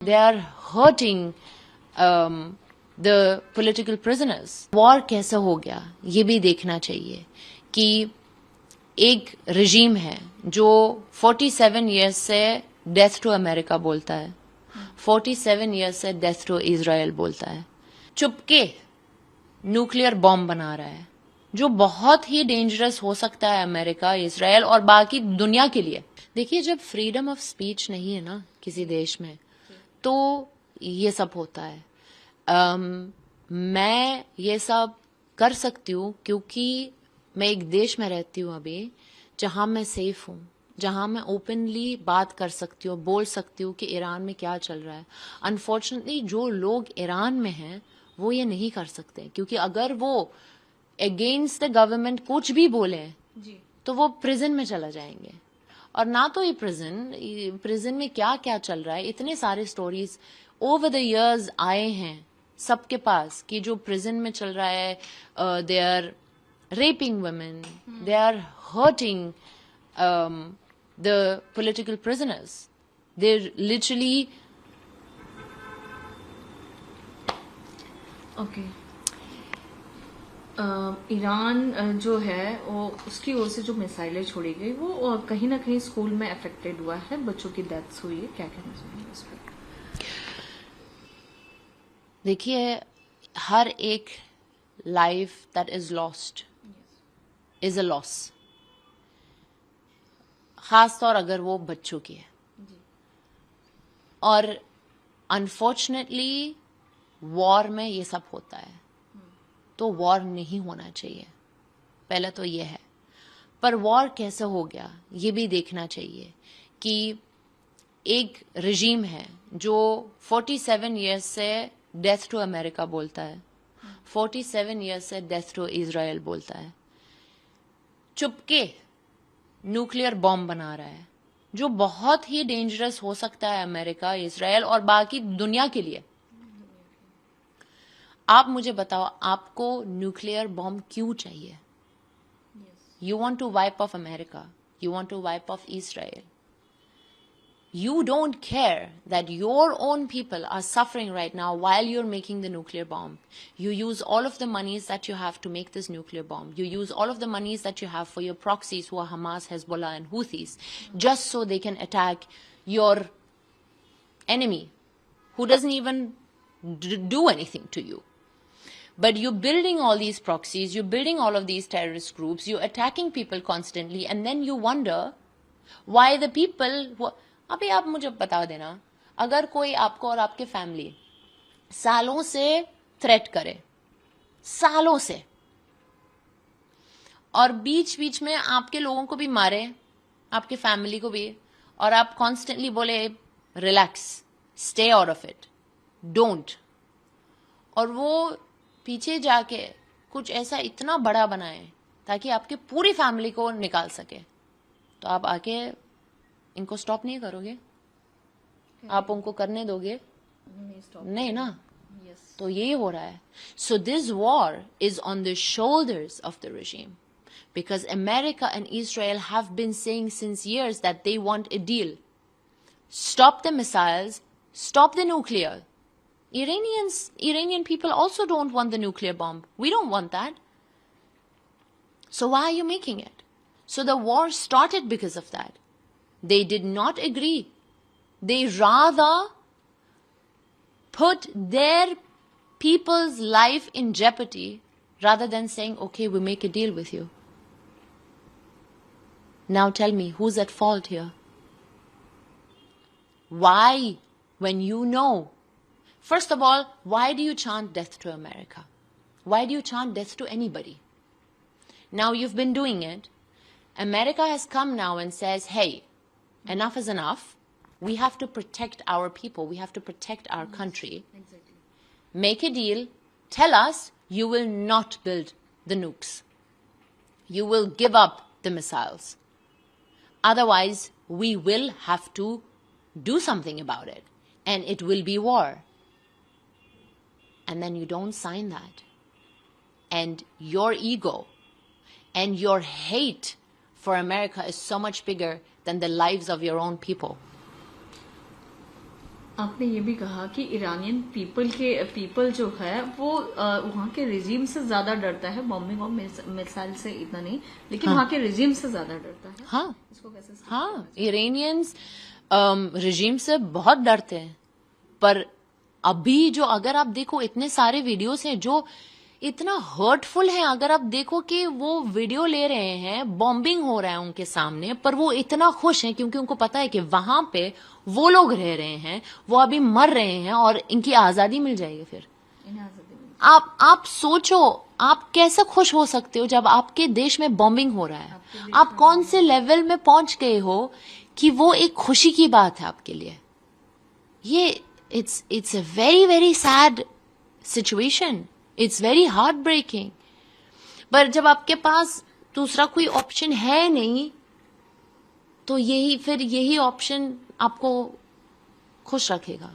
They are hurting the political prisoners. War कैसे हो गया ये भी देखना चाहिए कि एक regime है जो 47 years से death to America बोलता है, 47 years से death to Israel बोलता है, चुपके न्यूक्लियर बॉम्ब बना रहा है जो बहुत ही डेंजरस हो सकता है अमेरिका, इसराइल और बाकी दुनिया के लिए। देखिए, जब फ्रीडम ऑफ स्पीच नहीं है ना किसी देश में तो ये सब होता है। मैं ये सब कर सकती हूँ क्योंकि मैं एक देश में रहती हूँ अभी जहाँ मैं सेफ हूँ, जहाँ मैं ओपनली बात कर सकती हूँ, बोल सकती हूँ कि ईरान में क्या चल रहा है। अनफॉर्चुनेटली जो लोग ईरान में हैं वो ये नहीं कर सकते क्योंकि अगर वो अगेंस्ट द गवर्नमेंट कुछ भी बोले तो वो प्रिजन में चला जाएंगे। और ना तो ये प्रिजन में क्या क्या चल रहा है, इतने सारे स्टोरीज ओवर द इयर्स आए हैं सबके पास कि जो प्रिजन में चल रहा है, they are raping women, they are hurting the political prisoners, they literally. Okay, Iran जो है वो उसकी ओर से जो मिसाइलें छोड़ी गई वो कहीं ना कहीं स्कूल में अफेक्टेड हुआ है, बच्चों की डेथ्स हुई है, क्या कहना चाहिए इस पर? देखिए, हर एक life that is lost is a loss, खासतौर अगर वो बच्चों की है। और अनफॉर्चुनेटली वॉर में ये सब होता है, तो वॉर नहीं होना चाहिए, पहले तो ये है। पर वॉर कैसे हो गया ये भी देखना चाहिए कि एक regime है जो 47 years से डेथ टू अमेरिका बोलता है, 47 years से डेथ टू इजराइल बोलता है, चुपके न्यूक्लियर बॉम्ब बना रहा है जो बहुत ही डेंजरस हो सकता है अमेरिका, इसराइल और बाकी दुनिया के लिए। आप मुझे बताओ, आपको न्यूक्लियर बॉम्ब क्यों चाहिए? You want to wipe off America, you want to wipe off Israel. You don't care that your own people are suffering right now while you're making the nuclear bomb. You use all of the monies that you have to make this nuclear bomb. You use all of the monies that you have for your proxies who are Hamas, Hezbollah and Houthis, just so they can attack your enemy who doesn't even do anything to you. But you're building all these proxies, you're building all of these terrorist groups, you're attacking people constantly, and then you wonder why the people who... अभी आप मुझे बता देना, अगर कोई आपको और आपके फैमिली सालों से थ्रेट करे, सालों से, और बीच बीच में आपके लोगों को भी मारे, आपके फैमिली को भी, और आप कॉन्स्टेंटली बोले relax, stay out of it, don't, और वो पीछे जाके कुछ ऐसा इतना बड़ा बनाए ताकि आपके पूरी फैमिली को निकाल सके, तो आप आके इनको स्टॉप नहीं करोगे? आप उनको करने दोगे? नहीं ना। तो यही हो रहा है। So this war is on the shoulders of the regime because America and Israel have been saying since years that they want a deal. Stop the missiles, stop the nuclear. Iranian people also don't want the nuclear bomb. We don't want that. So why are you making it? So the war started because of that. They did not agree. They rather put their people's life in jeopardy rather than saying, okay, we make a deal with you. Now tell me, who's at fault here? Why, when you know, first of all, why do you chant death to America? Why do you chant death to anybody? Now you've been doing it. America has come now and says, hey, enough is enough. We have to protect our people. We have to protect our country. Exactly. Make a deal. Tell us you will not build the nukes. You will give up the missiles. Otherwise, we will have to do something about it. And it will be war. And then you don't sign that. And your ego and your hate for America is so much bigger than the lives of your own people. आपने ये भी कहा कि Iranian people जो है वो वहाँ के रिजीम से ज्यादा डरता है, बॉम्बिंग और मिसाइल से इतना नहीं, लेकिन वहाँ के रिजीम से ज्यादा डरता है। हाँ, इसको कैसे हाँ, इरानियंस रिजीम से बहुत डरते हैं। पर अभी जो अगर आप देखो इतने सारे वीडियोस हैं जो इतना हर्टफुल हैं, अगर आप देखो कि वो वीडियो ले रहे हैं, बॉम्बिंग हो रहा है उनके सामने, पर वो इतना खुश हैं क्योंकि उनको पता है कि वहां पे वो लोग रह रहे हैं, वो अभी मर रहे हैं और इनकी आजादी मिल जाएगी। फिर आप सोचो, आप कैसे खुश हो सकते हो जब आपके देश में बॉम्बिंग हो रहा है? आप कौन से लेवल में पहुंच गए हो कि वो एक खुशी की बात है आपके लिए? ये it's a very very sad situation, it's very heart breaking. पर जब आपके पास दूसरा कोई ऑप्शन है नहीं, तो यही ऑप्शन आपको खुश रखेगा।